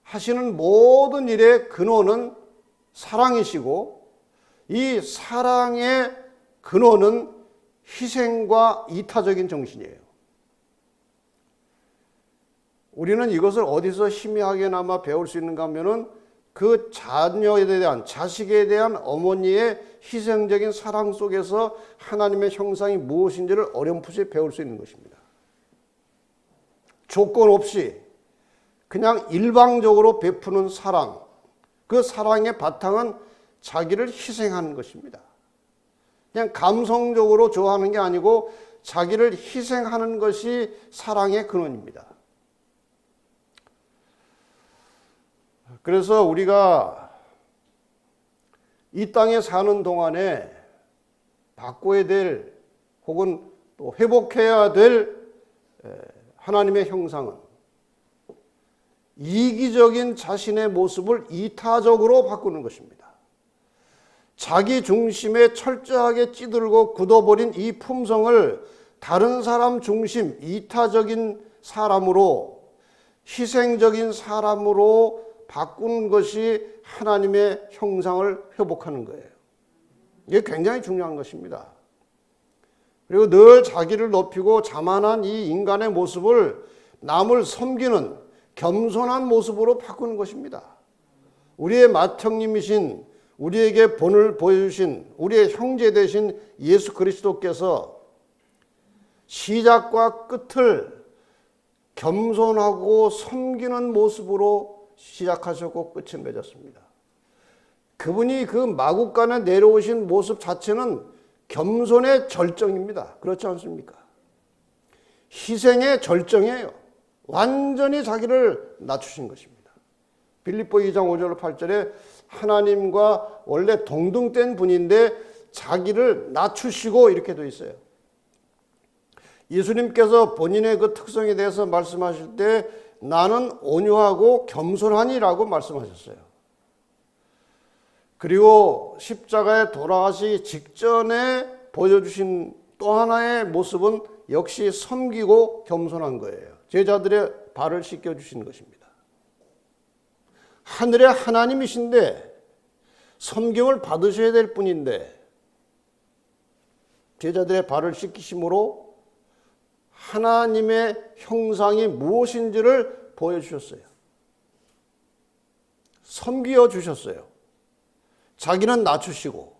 하시는 모든 일의 근원은 사랑이시고 이 사랑의 근원은 희생과 이타적인 정신이에요. 우리는 이것을 어디서 희미하게나마 배울 수 있는가 하면은 그 자녀에 대한, 자식에 대한 어머니의 희생적인 사랑 속에서 하나님의 형상이 무엇인지를 어렴풋이 배울 수 있는 것입니다. 조건 없이 그냥 일방적으로 베푸는 사랑, 그 사랑의 바탕은 자기를 희생하는 것입니다. 그냥 감성적으로 좋아하는 게 아니고 자기를 희생하는 것이 사랑의 근원입니다. 그래서 우리가 이 땅에 사는 동안에 바꿔야 될 혹은 또 회복해야 될 하나님의 형상은 이기적인 자신의 모습을 이타적으로 바꾸는 것입니다. 자기 중심에 철저하게 찌들고 굳어버린 이 품성을 다른 사람 중심, 이타적인 사람으로, 희생적인 사람으로 바꾸는 것이 하나님의 형상을 회복하는 거예요. 이게 굉장히 중요한 것입니다. 그리고 늘 자기를 높이고 자만한 이 인간의 모습을 남을 섬기는 겸손한 모습으로 바꾸는 것입니다. 우리의 맏형님이신, 우리에게 본을 보여주신 우리의 형제 되신 예수 그리스도께서 시작과 끝을 겸손하고 섬기는 모습으로 시작하셨고 끝을 맺었습니다. 그분이 그 마국간에 내려오신 모습 자체는 겸손의 절정입니다. 그렇지 않습니까? 희생의 절정이에요. 완전히 자기를 낮추신 것입니다. 빌립보 2장 5절 8절에 하나님과 원래 동등된 분인데 자기를 낮추시고 이렇게 되어 있어요. 예수님께서 본인의 그 특성에 대해서 말씀하실 때 나는 온유하고 겸손하니라고 말씀하셨어요. 그리고 십자가에 돌아가시기 직전에 보여주신 또 하나의 모습은 역시 섬기고 겸손한 거예요. 제자들의 발을 씻겨주신 것입니다. 하늘의 하나님이신데 섬김을 받으셔야 될 분인데 제자들의 발을 씻기심으로 하나님의 형상이 무엇인지를 보여주셨어요. 섬겨 주셨어요. 자기는 낮추시고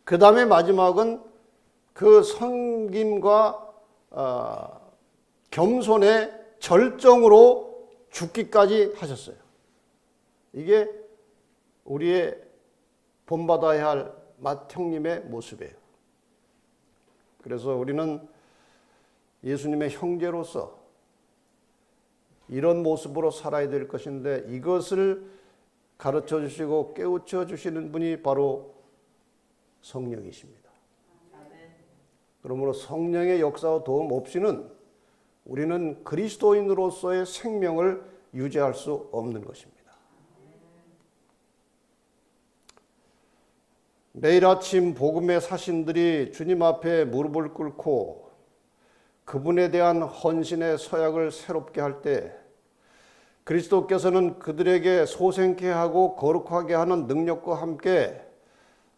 그 다음에 마지막은 그 섬김과 겸손의 절정으로 죽기까지 하셨어요. 이게 우리의 본받아야 할 맏형님의 모습이에요. 그래서 우리는 예수님의 형제로서 이런 모습으로 살아야 될 것인데 이것을 가르쳐 주시고 깨우쳐 주시는 분이 바로 성령이십니다. 그러므로 성령의 역사와 도움 없이는 우리는 그리스도인으로서의 생명을 유지할 수 없는 것입니다. 매일 아침 복음의 사신들이 주님 앞에 무릎을 꿇고 그분에 대한 헌신의 서약을 새롭게 할 때 그리스도께서는 그들에게 소생케 하고 거룩하게 하는 능력과 함께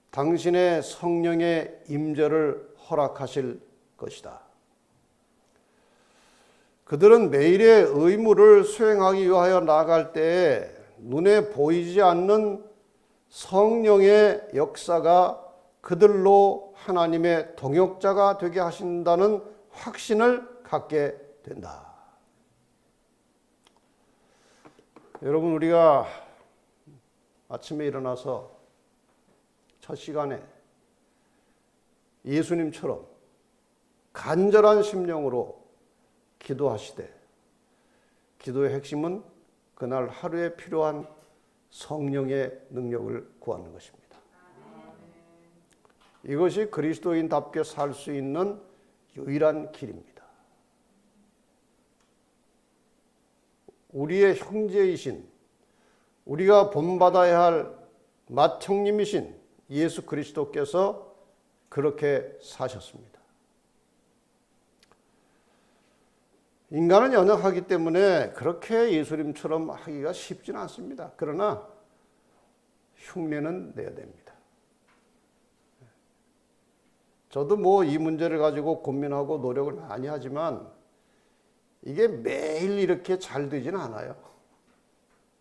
당신의 성령의 임재를 허락하실 것이다. 그들은 매일의 의무를 수행하기 위하여 나아갈 때에 눈에 보이지 않는 성령의 역사가 그들로 하나님의 동역자가 되게 하신다는 확신을 갖게 된다. 여러분, 우리가 아침에 일어나서 첫 시간에 예수님처럼 간절한 심령으로 기도하시되, 기도의 핵심은 그날 하루에 필요한 성령의 능력을 구하는 것입니다. 이것이 그리스도인답게 살 수 있는 유일한 길입니다. 우리의 형제이신, 우리가 본받아야 할 맏형님이신 예수 그리스도께서 그렇게 사셨습니다. 인간은 연약하기 때문에 그렇게 예수님처럼 하기가 쉽지는 않습니다. 그러나 흉내는 내야 됩니다. 저도 이 문제를 가지고 고민하고 노력을 많이 하지만 이게 매일 이렇게 잘 되지는 않아요.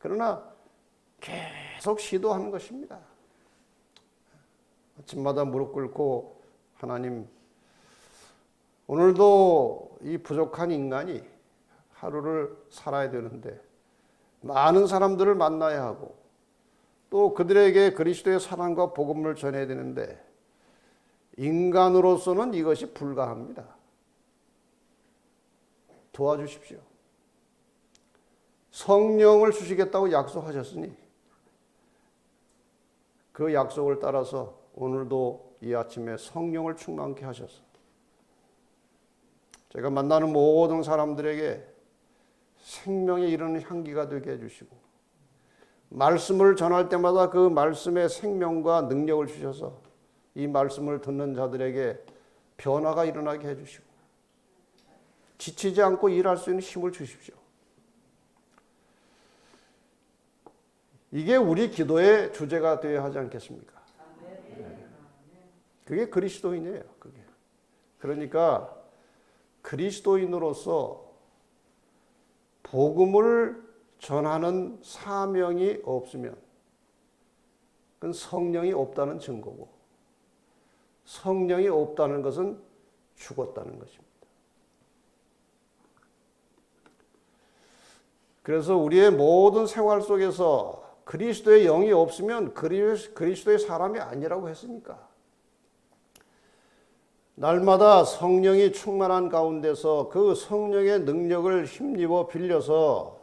그러나 계속 시도하는 것입니다. 아침마다 무릎 꿇고 하나님, 오늘도 이 부족한 인간이 하루를 살아야 되는데 많은 사람들을 만나야 하고 또 그들에게 그리스도의 사랑과 복음을 전해야 되는데 인간으로서는 이것이 불가합니다. 도와주십시오. 성령을 주시겠다고 약속하셨으니 그 약속을 따라서 오늘도 이 아침에 성령을 충만케 하셔서 제가 만나는 모든 사람들에게 생명에 이르는 향기가 되게 해주시고 말씀을 전할 때마다 그 말씀의 생명과 능력을 주셔서 이 말씀을 듣는 자들에게 변화가 일어나게 해주시고 지치지 않고 일할 수 있는 힘을 주십시오. 이게 우리 기도의 주제가 되어야 하지 않겠습니까? 네. 그게 그리스도인이에요. 그게. 그러니까 그리스도인으로서 복음을 전하는 사명이 없으면 그건 성령이 없다는 증거고 성령이 없다는 것은 죽었다는 것입니다. 그래서 우리의 모든 생활 속에서 그리스도의 영이 없으면 그리스도의 사람이 아니라고 했으니까. 날마다 성령이 충만한 가운데서 그 성령의 능력을 힘입어 빌려서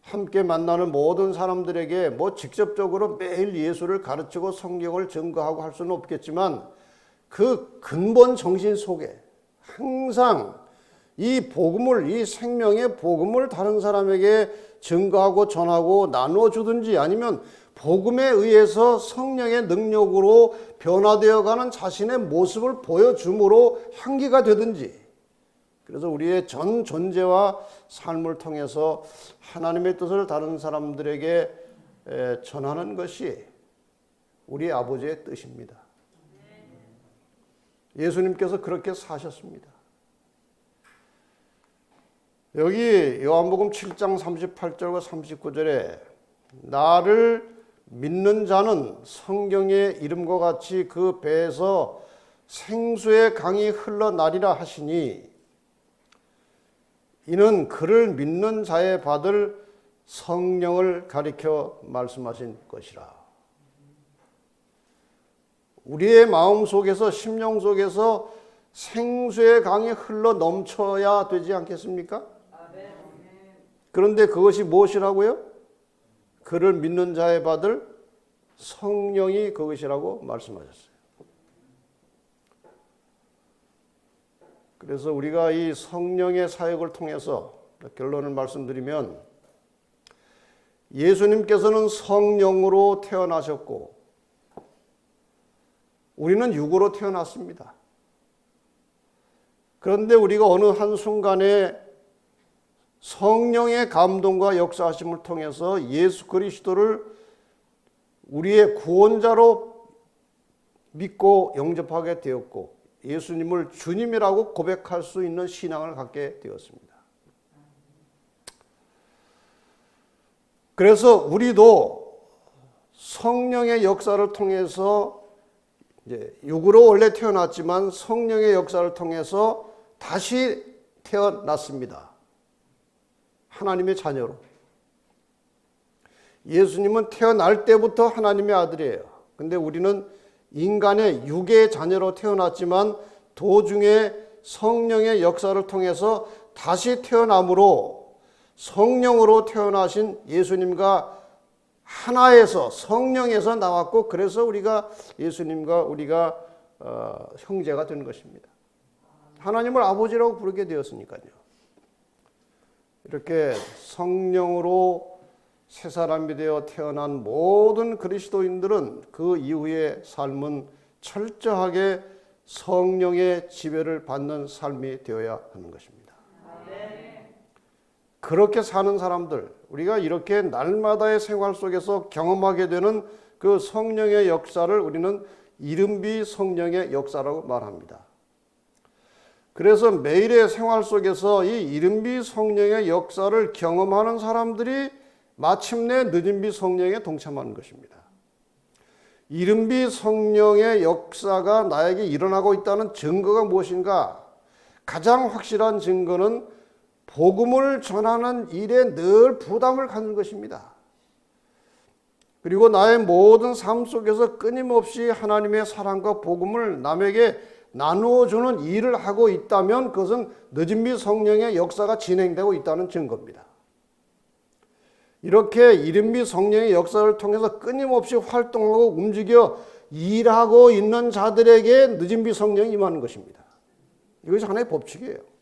함께 만나는 모든 사람들에게 직접적으로 매일 예수를 가르치고 성경을 증거하고 할 수는 없겠지만 그 근본 정신 속에 항상 이 복음을, 이 생명의 복음을 다른 사람에게 증거하고 전하고 나눠주든지 아니면 복음에 의해서 성령의 능력으로 변화되어가는 자신의 모습을 보여줌으로 향기가 되든지, 그래서 우리의 전 존재와 삶을 통해서 하나님의 뜻을 다른 사람들에게 전하는 것이 우리 아버지의 뜻입니다. 예수님께서 그렇게 사셨습니다. 여기 요한복음 7장 38절과 39절에 나를 믿는 자는 성경의 이름과 같이 그 배에서 생수의 강이 흘러나리라 하시니 이는 그를 믿는 자에 받을 성령을 가리켜 말씀하신 것이라. 우리의 마음 속에서, 심령 속에서 생수의 강이 흘러 넘쳐야 되지 않겠습니까? 그런데 그것이 무엇이라고요? 그를 믿는 자에 받을 성령이 그것이라고 말씀하셨어요. 그래서 우리가 이 성령의 사역을 통해서 결론을 말씀드리면 예수님께서는 성령으로 태어나셨고 우리는 육으로 태어났습니다. 그런데 우리가 어느 한순간에 성령의 감동과 역사하심을 통해서 예수 그리스도를 우리의 구원자로 믿고 영접하게 되었고 예수님을 주님이라고 고백할 수 있는 신앙을 갖게 되었습니다. 그래서 우리도 성령의 역사를 통해서 이제 육으로 원래 태어났지만 성령의 역사를 통해서 다시 태어났습니다. 하나님의 자녀로. 예수님은 태어날 때부터 하나님의 아들이에요. 근데 우리는 인간의 육의 자녀로 태어났지만 도중에 성령의 역사를 통해서 다시 태어남으로 성령으로 태어나신 예수님과 하나에서 성령에서 나왔고 그래서 우리가 예수님과 우리가 형제가 된 것입니다. 하나님을 아버지라고 부르게 되었으니까요. 이렇게 성령으로 새 사람이 되어 태어난 모든 그리스도인들은 그 이후의 삶은 철저하게 성령의 지배를 받는 삶이 되어야 하는 것입니다. 그렇게 사는 사람들, 우리가 이렇게 날마다의 생활 속에서 경험하게 되는 그 성령의 역사를 우리는 이른비 성령의 역사라고 말합니다. 그래서 매일의 생활 속에서 이 이른비 성령의 역사를 경험하는 사람들이 마침내 늦은비 성령에 동참하는 것입니다. 이른비 성령의 역사가 나에게 일어나고 있다는 증거가 무엇인가? 가장 확실한 증거는 복음을 전하는 일에 늘 부담을 갖는 것입니다. 그리고 나의 모든 삶 속에서 끊임없이 하나님의 사랑과 복음을 남에게 나누어주는 일을 하고 있다면 그것은 늦은비 성령의 역사가 진행되고 있다는 증거입니다. 이렇게 이른비 성령의 역사를 통해서 끊임없이 활동하고 움직여 일하고 있는 자들에게 늦은비 성령이 임하는 것입니다. 이것이 하나의 법칙이에요.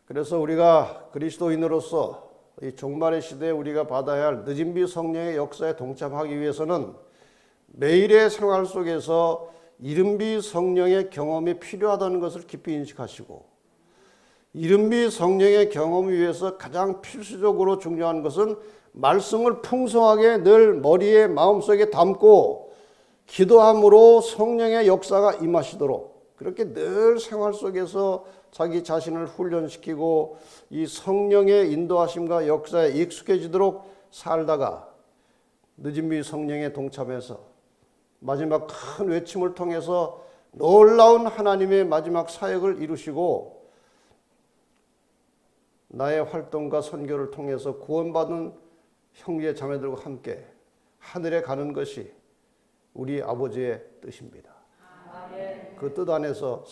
그래서 우리가 그리스도인으로서 이 종말의 시대에 우리가 받아야 할 늦은비 성령의 역사에 동참하기 위해서는 매일의 생활 속에서 이른비 성령의 경험이 필요하다는 것을 깊이 인식하시고 이른비 성령의 경험을 위해서 가장 필수적으로 중요한 것은 말씀을 풍성하게 늘 머리에 마음속에 담고 기도함으로 성령의 역사가 임하시도록 그렇게 늘 생활 속에서 자기 자신을 훈련시키고 이 성령의 인도하심과 역사에 익숙해지도록 살다가 늦은비 성령에 동참해서 마지막 큰 외침을 통해서 놀라운 하나님의 마지막 사역을 이루시고 나의 활동과 선교를 통해서 구원받은 형제 자매들과 함께 하늘에 가는 것이 우리 아버지의 뜻입니다. 그 뜻 안에서